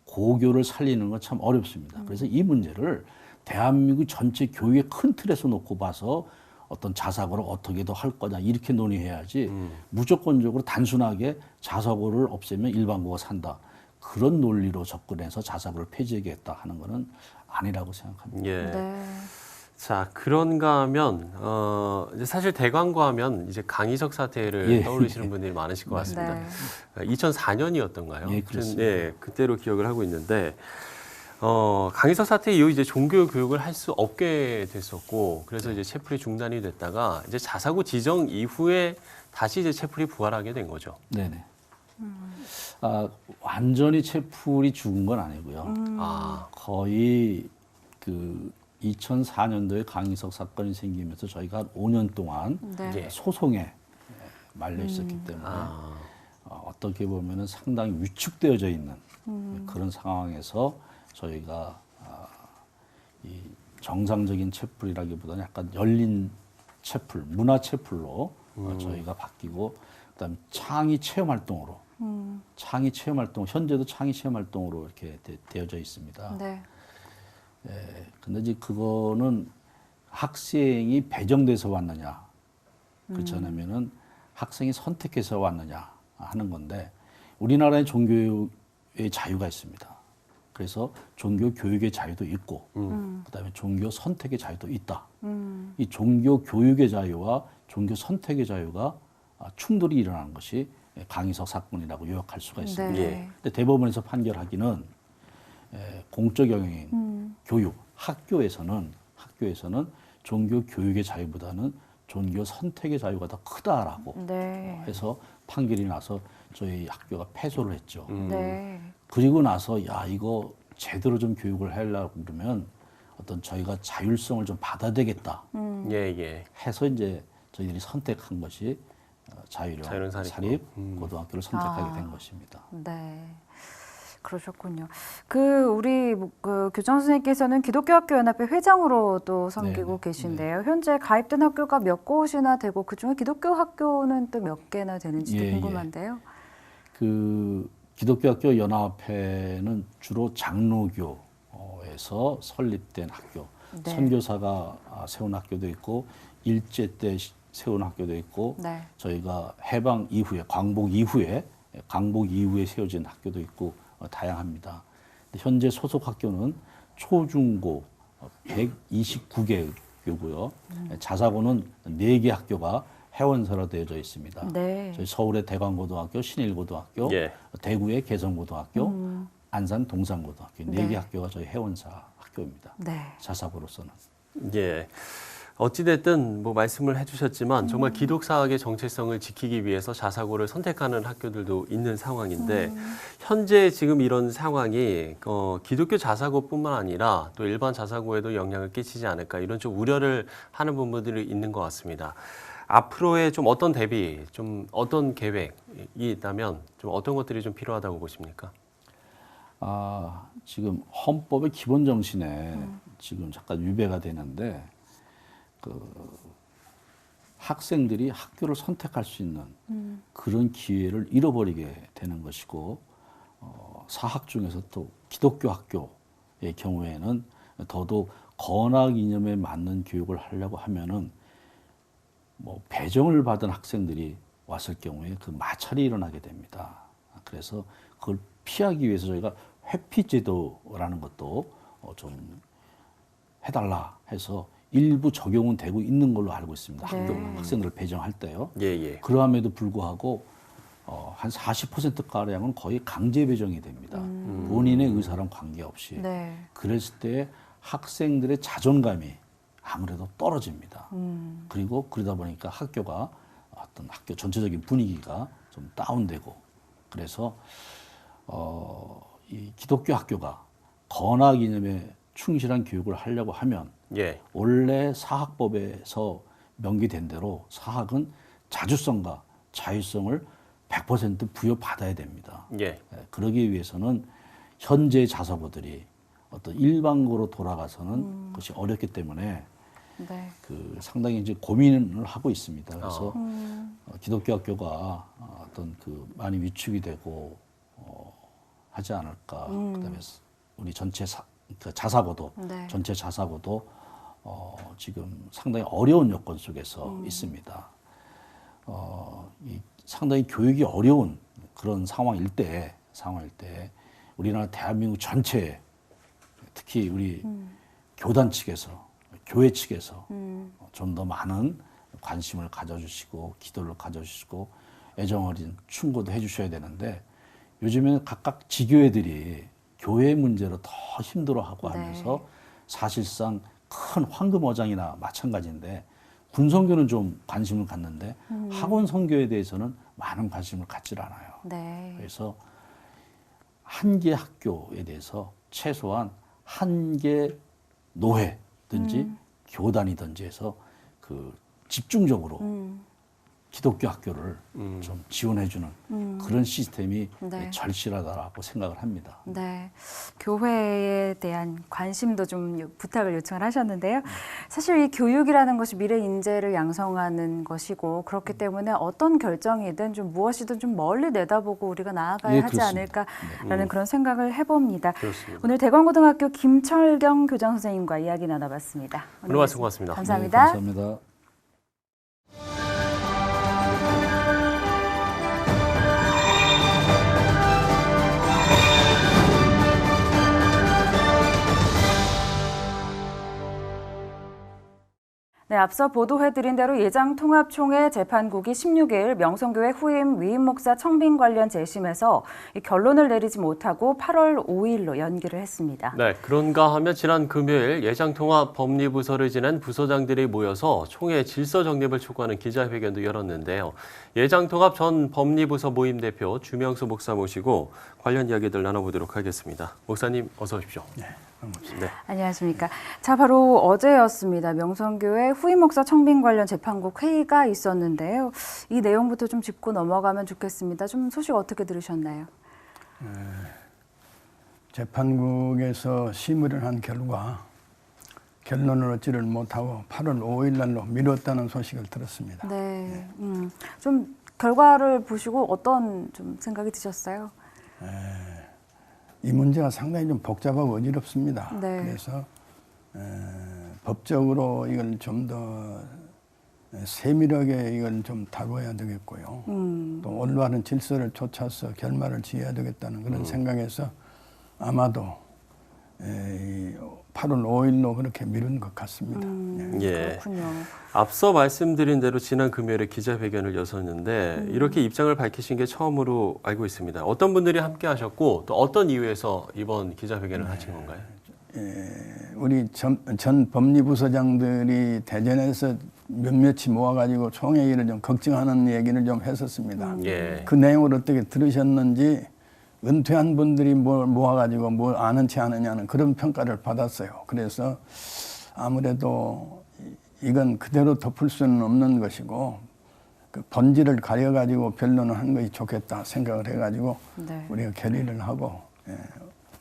N: 고교를 살리는 건 참 어렵습니다. 그래서 이 문제를 대한민국 전체 교육의 큰 틀에서 놓고 봐서 어떤 자사고를 어떻게 더 할 거냐 이렇게 논의해야지 무조건적으로 단순하게 자사고를 없애면 일반고가 산다. 그런 논리로 접근해서 자사고를 폐지하겠다 하는 것은 아니라고 생각합니다.
B: 예.
C: 네.
B: 자, 그런가 하면 이제 사실 대광고 하면 이제 강희석 사태를
N: 예.
B: 떠올리시는 분들이 많으실 것 같습니다.
C: 네.
B: 2004년이었던가요?
N: 예, 그렇습니다.
B: 네, 그때로 기억을 하고 있는데 강희석 사태 이후 이제 종교 교육을 할 수 없게 됐었고 그래서 이제 채플이 중단이 됐다가 이제 자사고 지정 이후에 다시 이제 채플이 부활하게 된 거죠.
N: 네네. 완전히 채플이 죽은 건 아니고요. 거의 그 2004년도에 강희석 사건이 생기면서 저희가 한 5년 동안
C: 네.
N: 소송에 말려 있었기 때문에 어떻게 보면은 상당히 위축되어져 있는 그런 상황에서 저희가 이 정상적인 채플이라기보다는 약간 열린 채플, 문화 채플로 저희가 바뀌고 그다음에 창의 체험 활동으로 창의 체험 활동 현재도 창의 체험 활동으로 이렇게 되어져 있습니다.
C: 네.
N: 근데 이제 그거는 학생이 배정돼서 왔느냐, 그렇지 않으면은 학생이 선택해서 왔느냐 하는 건데 우리나라의 종교의 자유가 있습니다. 그래서 종교 교육의 자유도 있고, 그다음에 종교 선택의 자유도 있다. 이 종교 교육의 자유와 종교 선택의 자유가 충돌이 일어나는 것이 강희석 사건이라고 요약할 수가 있습니다.
C: 네.
N: 근데 대법원에서 판결하기는 공적 영역인 교육, 학교에서는 종교 교육의 자유보다는 종교 선택의 자유가 더 크다라고
C: 네.
N: 해서 판결이 나서 저희 학교가 패소를 했죠.
C: 네.
N: 그리고 나서 야 이거 제대로 좀 교육을 하려고 그러면 어떤 저희가 자율성을 좀 받아야 되겠다
B: 예.
N: 해서 이제 저희들이 선택한 것이 자유형 사립 고등학교를 선택하게 된 것입니다.
C: 네. 그러셨군요. 우리 교장 선생님께서는 기독교학교연합회 회장으로도 섬기고 계신데요. 현재 가입된 학교가 몇 곳이나 되고 그중에 기독교 학교는 또 몇 개나 되는지도 궁금한데요.
N: 그 기독교학교 연합회는 주로 장로교에서 설립된 학교,
C: 네.
N: 선교사가 세운 학교도 있고 일제 때 세운 학교도 있고 저희가 해방 이후에 광복 이후에 세워진 학교도 있고 다양합니다. 현재 소속 학교는 초중고 129개고요. 자사고는 4개 학교가 회원사로 되어져 있습니다.
C: 네.
N: 저희 서울의 대광고등학교, 신일고등학교, 대구의 개성고등학교, 안산 동산고등학교 4개 학교가 저희 회원사 학교입니다. 자사고로서는.
B: 예. 어찌됐든 뭐 말씀을 해주셨지만 정말 기독사학의 정체성을 지키기 위해서 자사고를 선택하는 학교들도 있는 상황인데 현재 지금 이런 상황이 기독교 자사고뿐만 아니라 또 일반 자사고에도 영향을 끼치지 않을까 이런 좀 우려를 하는 부분들이 있는 것 같습니다. 앞으로의 좀 어떤 대비, 좀 어떤 계획이 있다면 좀 어떤 것들이 좀 필요하다고 보십니까?
N: 지금 헌법의 기본 정신에 지금 잠깐 위배가 되는데 학생들이 학교를 선택할 수 있는 그런 기회를 잃어버리게 되는 것이고 사학 중에서 또 기독교 학교의 경우에는 더더욱 건학 이념에 맞는 교육을 하려고 하면은 뭐 배정을 받은 학생들이 왔을 경우에 그 마찰이 일어나게 됩니다. 그래서 그걸 피하기 위해서 저희가 회피제도라는 것도 좀 해달라 해서 일부 적용은 되고 있는 걸로 알고 있습니다. 학교 학생들을 배정할 때요. 그러함에도 불구하고 한 40%가량은 거의 강제 배정이 됩니다. 본인의 의사랑 관계없이. 그랬을 때 학생들의 자존감이 아무래도 떨어집니다. 그리고 그러다 보니까 학교가 어떤 학교 전체적인 분위기가 좀 다운되고 그래서 이 기독교 학교가 건학 이념에 충실한 교육을 하려고 하면 원래 사학법에서 명기된 대로 사학은 자주성과 자율성을 100% 부여받아야 됩니다.
B: 예.
N: 그러기 위해서는 현재 자사고들이 어떤 일반고로 돌아가서는 그것이 어렵기 때문에
C: 네.
N: 그 상당히 이제 고민을 하고 있습니다. 그래서 기독교 학교가 어떤 그 많이 위축이 되고 하지 않을까. 그다음에 우리 전체 자사고도
C: 네.
N: 전체 자사고도 지금 상당히 어려운 여건 속에서 있습니다. 상당히 교육이 어려운 그런 상황일 때 우리나라 대한민국 전체 특히 우리 교단 측에서 교회 측에서 좀 더 많은 관심을 가져주시고 기도를 가져주시고 애정 어린 충고도 해주셔야 되는데 요즘에는 각각 지교회들이 교회 문제로 더 힘들어하고 하면서 사실상 큰 황금어장이나 마찬가지인데 군선교는 좀 관심을 갖는데 학원 선교에 대해서는 많은 관심을 갖질 않아요.
C: 네.
N: 그래서 한 개 학교에 대해서 최소한 한 개 노회든지 교단이든지 해서 그 집중적으로 기독교 학교를 좀 지원해주는 그런 시스템이
C: 네.
N: 절실하다고 생각을 합니다.
C: 네, 교회에 대한 관심도 좀 부탁을 요청을 하셨는데요. 사실 이 교육이라는 것이 미래 인재를 양성하는 것이고 그렇기 때문에 어떤 결정이든 좀 무엇이든 좀 멀리 내다보고 우리가 나아가야 하지
N: 그렇습니다.
C: 않을까라는 그런 생각을 해봅니다.
B: 그렇습니다.
C: 오늘 대광고등학교 김철경 교장 선생님과 이야기 나눠봤습니다.
B: 오늘 말씀 고맙습니다.
C: 감사합니다.
N: 네, 감사합니다.
C: 네, 앞서 보도해드린 대로 예장통합총회 재판국이 16일 명성교회 후임 위임 목사 청빙 관련 재심에서 결론을 내리지 못하고 8월 5일로 연기를 했습니다.
B: 네, 그런가 하면 지난 금요일 예장통합 법리부서를 지낸 부서장들이 모여서 총회 질서 정립을 촉구하는 기자회견도 열었는데요. 예장통합 전 법리부서 모임 대표 주명수 목사 모시고 관련 이야기들 나눠보도록 하겠습니다. 목사님 어서 오십시오.
O: 네.
B: 네.
C: 안녕하십니까. 자, 바로 어제였습니다. 명성교회 후임 목사 청빙 관련 재판국 회의가 있었는데요. 이 내용부터 좀 짚고 넘어가면 좋겠습니다. 좀 소식 어떻게 들으셨나요?
O: 재판국에서 심의를 한 결과 결론을 얻지를 못하고 8월 5일 날로 미뤘다는 소식을 들었습니다.
C: 네. 좀 결과를 보시고 어떤 좀 생각이 드셨어요?
O: 이 문제가 상당히 좀 복잡하고 어지럽습니다.
C: 네.
O: 그래서 법적으로 이걸 좀 더 세밀하게 이걸 좀 다뤄야 되겠고요. 또 올바른 질서를 쫓아서 결말을 지어야 되겠다는 그런 생각에서 아마도 8월 5일로 그렇게 미룬 것 같습니다.
B: 예.
C: 그렇군요.
B: 앞서 말씀드린 대로 지난 금요일에 기자회견을 여섰는데 이렇게 입장을 밝히신 게 처음으로 알고 있습니다. 어떤 분들이 함께 하셨고 또 어떤 이유에서 이번 기자회견을 하신 건가요?
O: 우리 전 법리부서장들이 대전에서 몇몇이 모아가지고 총회의를 좀 걱정하는 얘기를 좀 했었습니다. 그 내용을 어떻게 들으셨는지 은퇴한 분들이 뭘 모아가지고 뭘 아는 체 아느냐는 그런 평가를 받았어요. 그래서 아무래도 이건 그대로 덮을 수는 없는 것이고 그 본질을 가려가지고 변론을 하는 것이 좋겠다 생각을 해가지고 우리가 결의를 하고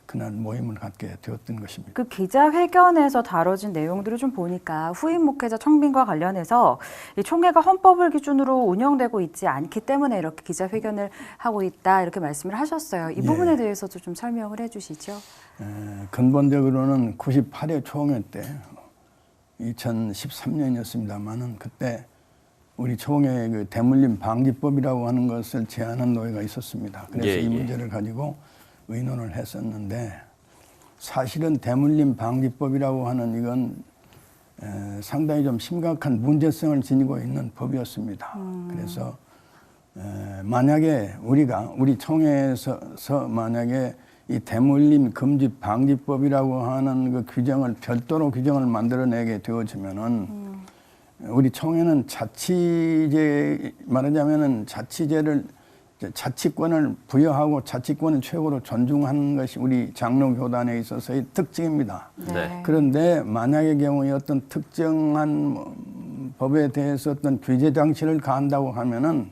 O: 그날 모임을 갖게 되었던 것입니다.
C: 그 기자회견에서 다뤄진 내용들을 좀 보니까 후임 목회자 청빙과 관련해서 이 총회가 헌법을 기준으로 운영되고 있지 않기 때문에 이렇게 기자회견을 하고 있다 이렇게 말씀을 하셨어요. 이 부분에 대해서도 좀 설명을 해주시죠.
O: 근본적으로는 98회 총회 때 2013년이었습니다만은 그때 우리 총회에 그 대물림 방지법이라고 하는 것을 제안한 노회가 있었습니다. 그래서 이 문제를 가지고 의논을 했었는데 사실은 대물림 방지법이라고 하는 이건 상당히 좀 심각한 문제성을 지니고 있는 법이었습니다. 그래서 만약에 우리 총회에서 만약에 이 대물림 금지 방지법이라고 하는 그 규정을 별도로 규정을 만들어내게 되어지면은 우리 총회는 말하자면은 자치권을 부여하고 자치권을 최고로 존중하는 것이 우리 장로교단에 있어서의 특징입니다. 그런데 만약의 경우에 어떤 특정한 법에 대해서 어떤 규제 장치를 가한다고 하면은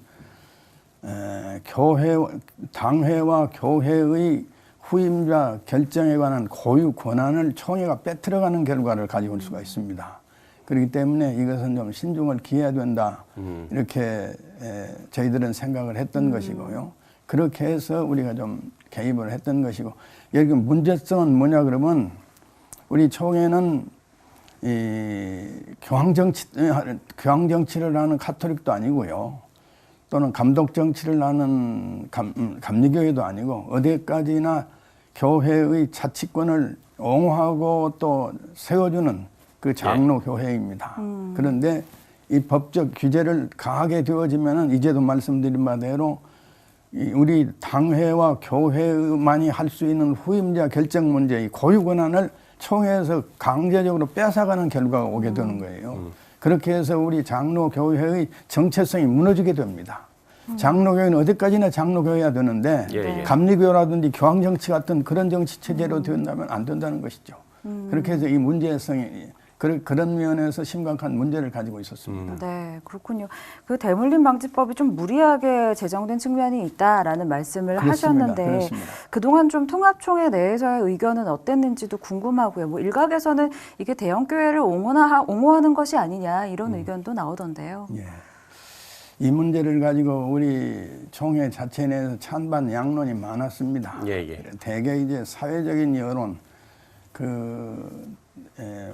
O: 당회와 교회의 후임자 결정에 관한 고유 권한을 총회가 빼앗아가는 결과를 가지고 올 수가 있습니다. 그렇기 때문에 이것은 좀 신중을 기해야 된다. 이렇게 저희들은 생각을 했던 것이고요. 그렇게 해서 우리가 좀 개입을 했던 것이고, 여기 문제성은 뭐냐 그러면 우리 총회는 이 교황정치를 하는 카톨릭도 아니고요. 또는 감독정치를 하는 감리교회도 아니고 어디까지나 교회의 자치권을 옹호하고 또 세워주는 그 장로교회입니다. 그런데 이 법적 규제를 강하게 되어지면은 이제도 말씀드린 바대로 우리 당회와 교회만이 할 수 있는 후임자 결정 문제, 이 고유 권한을 총회에서 강제적으로 뺏어가는 결과가 오게 되는 거예요. 그렇게 해서 우리 장로교회의 정체성이 무너지게 됩니다. 장로교회는 어디까지나 장로교회야 되는데 감리교라든지 교황정치 같은 그런 정치 체제로 된다면 안 된다는 것이죠. 그렇게 해서 이 문제성이 그런 면에서 심각한 문제를 가지고 있었습니다.
C: 네, 그렇군요. 그 대물림 방지법이 좀 무리하게 제정된 측면이 있다라는 말씀을 하셨는데
O: 그렇습니다.
C: 그동안 좀 통합총회 내에서의 의견은 어땠는지도 궁금하고요. 뭐 일각에서는 이게 대형교회를 옹호하는 것이 아니냐 이런 의견도 나오던데요.
O: 예. 이 문제를 가지고 우리 총회 자체 내에서 찬반 양론이 많았습니다. 대개 이제 사회적인 여론,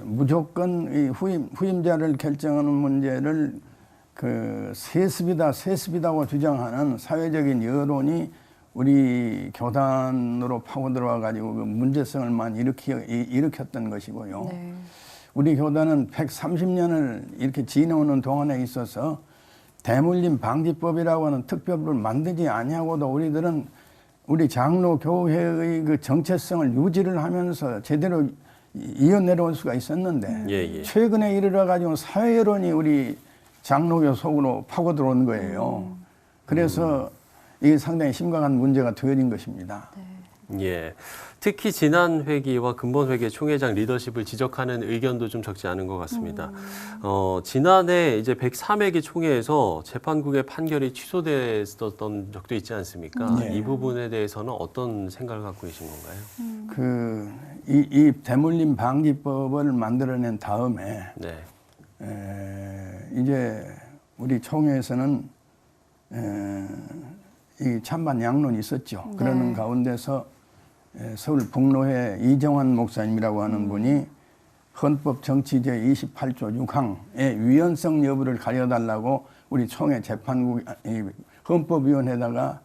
O: 무조건 이 후임자를 결정하는 문제를 세습이다고 주장하는 사회적인 여론이 우리 교단으로 파고 들어와 가지고 그 문제성을 많이 일으켰던 것이고요. 네. 우리 교단은 130년을 이렇게 지내오는 동안에 있어서 대물림 방지법이라고 하는 특별법을 만들지 아니하고도 우리들은 우리 장로교회의 그 정체성을 유지를 하면서 제대로 이어내려올 수가 있었는데 최근에 이르러 가지고 사회 여론이 우리 장로교 속으로 파고 들어온 거예요. 그래서 이게 상당히 심각한 문제가 되어진 것입니다.
B: 예. 특히 지난 회기와 근본 회기 총회장 리더십을 지적하는 의견도 좀 적지 않은 것 같습니다. 지난해 이제 103회기 총회에서 재판국의 판결이 취소됐었던 적도 있지 않습니까? 이 부분에 대해서는 어떤 생각을 갖고 계신 건가요?
O: 이 대물림 방지법을 만들어낸 다음에 이제 우리 총회에서는 이 찬반 양론이 있었죠. 그러는 가운데서 서울 북로회 이정환 목사님이라고 하는 분이 헌법 정치 제28조 6항의 위헌성 여부를 가려달라고 우리 총회 재판국 헌법위원회에다가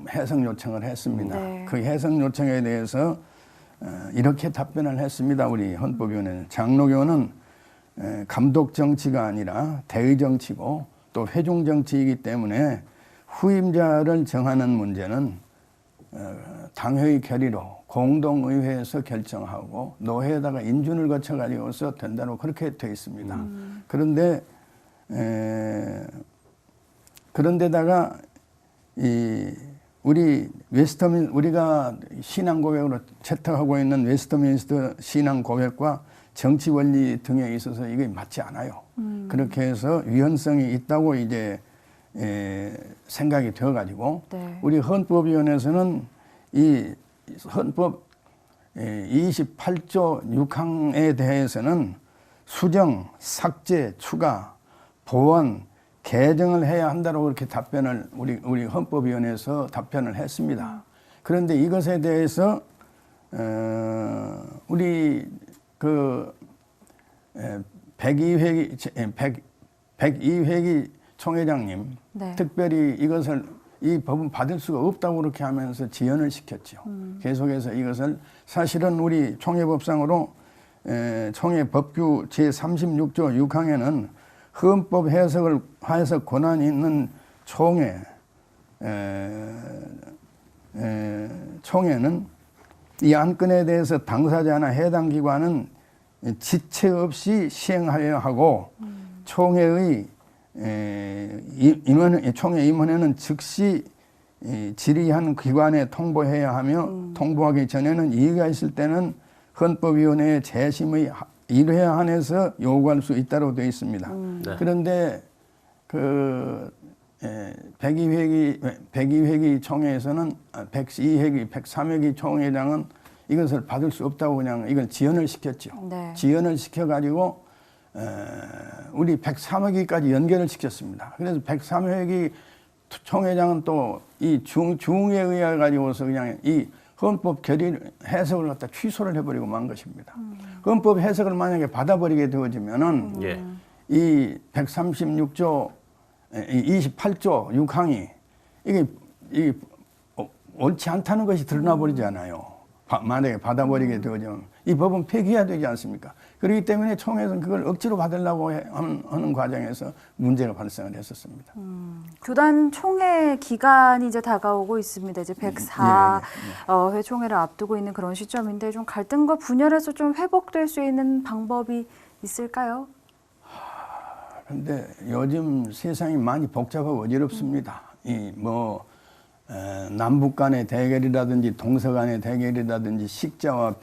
O: 해석 요청을 했습니다. 그 해석 요청에 대해서 이렇게 답변을 했습니다. 우리 헌법위원회는 장로교는 감독 정치가 아니라 대의 정치고 또 회중 정치이기 때문에 후임자를 정하는 문제는 당회의 결의로 공동의회에서 결정하고 노회에다가 인준을 거쳐가지고서 된다고 그렇게 되어 있습니다. 그런데다가 우리가 신앙 고백으로 채택하고 있는 웨스트민스터 신앙 고백과 정치 원리 등에 있어서 이게 맞지 않아요. 그렇게 해서 위헌성이 있다고 이제 생각이 되어가지고 우리 헌법위원회에서는 이 헌법 28조 6항에 대해서는 수정, 삭제, 추가, 보완, 개정을 해야 한다고 그렇게 답변을 우리 헌법위원회에서 답변을 했습니다. 그런데 이것에 대해서 우리 102회기 총회장님 특별히 이 법은 받을 수가 없다고 그렇게 하면서 지연을 시켰죠. 계속해서 이것을 사실은 우리 총회법상으로 총회법규 제36조 6항에는 헌법 해석 권한이 있는 총회는 이 안건에 대해서 당사자나 해당 기관은 지체 없이 시행하여야 하고 총회 임원회는 즉시 질의한 기관에 통보해야 하며 통보하기 전에는 이의가 있을 때는 헌법위원회의 재심의 1회 한해서 요구할 수 있다고 되어 있습니다. 그런데 102회기 총회에서는 102회기, 103회기 총회장은 이것을 받을 수 없다고 그냥 이걸 지연을 시켰죠.
C: 네.
O: 지연을 시켜가지고 우리 103회기까지 연결을 시켰습니다. 그래서 103회기 총회장은 또 이 중에 의해 가지고서 그냥 이 헌법 결의 해석을 갖다 취소를 해버리고 만 것입니다. 헌법 해석을 만약에 받아버리게 되어지면은 이 136조, 28조 6항이 이게 옳지 않다는 것이 드러나 버리잖아요. 만약에 받아버리게 되어지면 이 법은 폐기해야 되지 않습니까? 그렇기 때문에 총회에서는 그걸 억지로 받으려고 하는 과정에서 문제가 발생을 했었습니다.
C: 교단 총회 기간이 이제 다가오고 있습니다. 이제 104회 총회를 앞두고 있는 그런 시점인데 좀 갈등과 분열에서 좀 회복될 수 있는 방법이 있을까요?
O: 그런데 요즘 세상이 많이 복잡하고 어지럽습니다. 남북 간의 대결이라든지 동서 간의 대결이라든지 식자와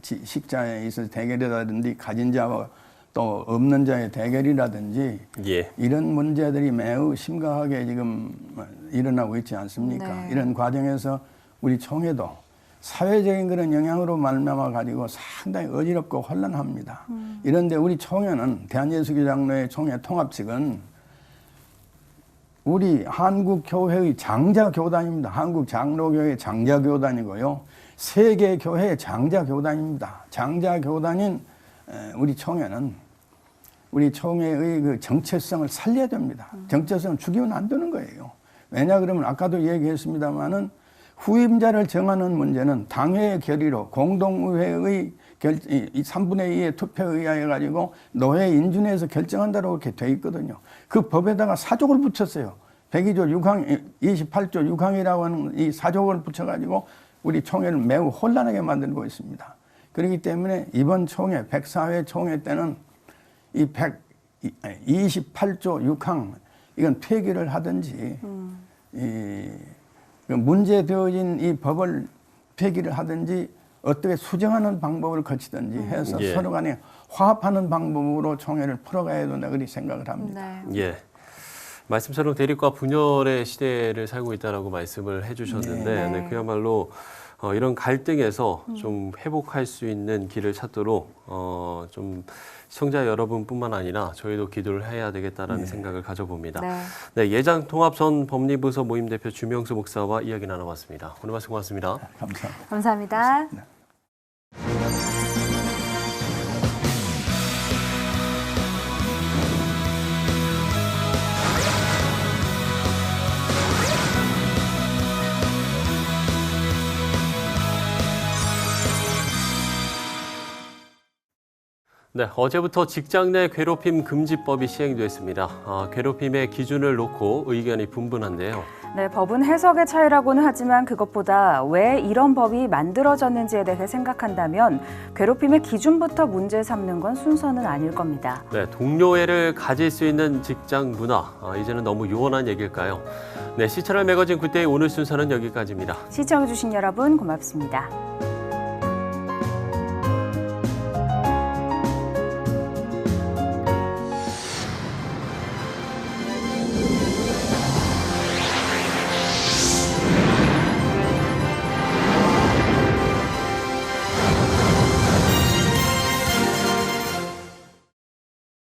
O: 식자에 있어서 대결이라든지 가진 자와 또 없는 자의 대결이라든지 이런 문제들이 매우 심각하게 지금 일어나고 있지 않습니까?
C: 네.
O: 이런 과정에서 우리 총회도 사회적인 그런 영향으로 말미암아 가지고 상당히 어지럽고 혼란합니다. 이런데 우리 총회는 대한예수교장로회 총회 통합측은 우리 한국교회의 장자교단입니다. 한국장로교회 장자교단이고요. 세계교회의 장자교단입니다. 장자교단인 우리 총회는 우리 총회의 그 정체성을 살려야 됩니다. 정체성을 죽이면 안 되는 거예요. 왜냐 그러면 아까도 얘기했습니다마는 후임자를 정하는 문제는 당회의 결의로 공동의회의 이 3분의 2의 투표에 의하여 가지고 노회 인준에서 결정한다고 이렇게 돼 있거든요. 그 법에다가 사족을 붙였어요. 102조 6항, 28조 6항이라고 하는 이 사족을 붙여가지고 우리 총회를 매우 혼란하게 만들고 있습니다. 그렇기 때문에 이번 총회, 104회 총회 때는 이 28조 6항, 이건 폐기를 하든지, 문제되어진 이 법을 폐기를 하든지, 어떻게 수정하는 방법을 거치든지 해서 서로 간에 화합하는 방법으로 총회를 풀어가야 된다 그렇게 생각을 합니다.
B: 예. 말씀처럼 대립과 분열의 시대를 살고 있다라고 말씀을 해주셨는데 그야말로 이런 갈등에서 좀 회복할 수 있는 길을 찾도록 좀 시청자 여러분뿐만 아니라 저희도 기도를 해야 되겠다라는 생각을 가져봅니다. 예장통합 전 법리부서 모임 대표 주명수 목사와 이야기 나눠봤습니다. 오늘 말씀 고맙습니다.
O: 감사합니다.
C: 감사합니다.
B: 네, 어제부터 직장 내 괴롭힘 금지법이 시행됐습니다. 괴롭힘의 기준을 놓고 의견이 분분한데요.
C: 네, 법은 해석의 차이라고는 하지만 그것보다 왜 이런 법이 만들어졌는지에 대해 생각한다면 괴롭힘의 기준부터 문제 삼는 건 순서는 아닐 겁니다.
B: 네, 동료애를 가질 수 있는 직장 문화, 이제는 너무 요원한 얘기일까요? 네, 시차를 매거진 굿데이 오늘 순서는 여기까지입니다.
C: 시청해주신 여러분 고맙습니다.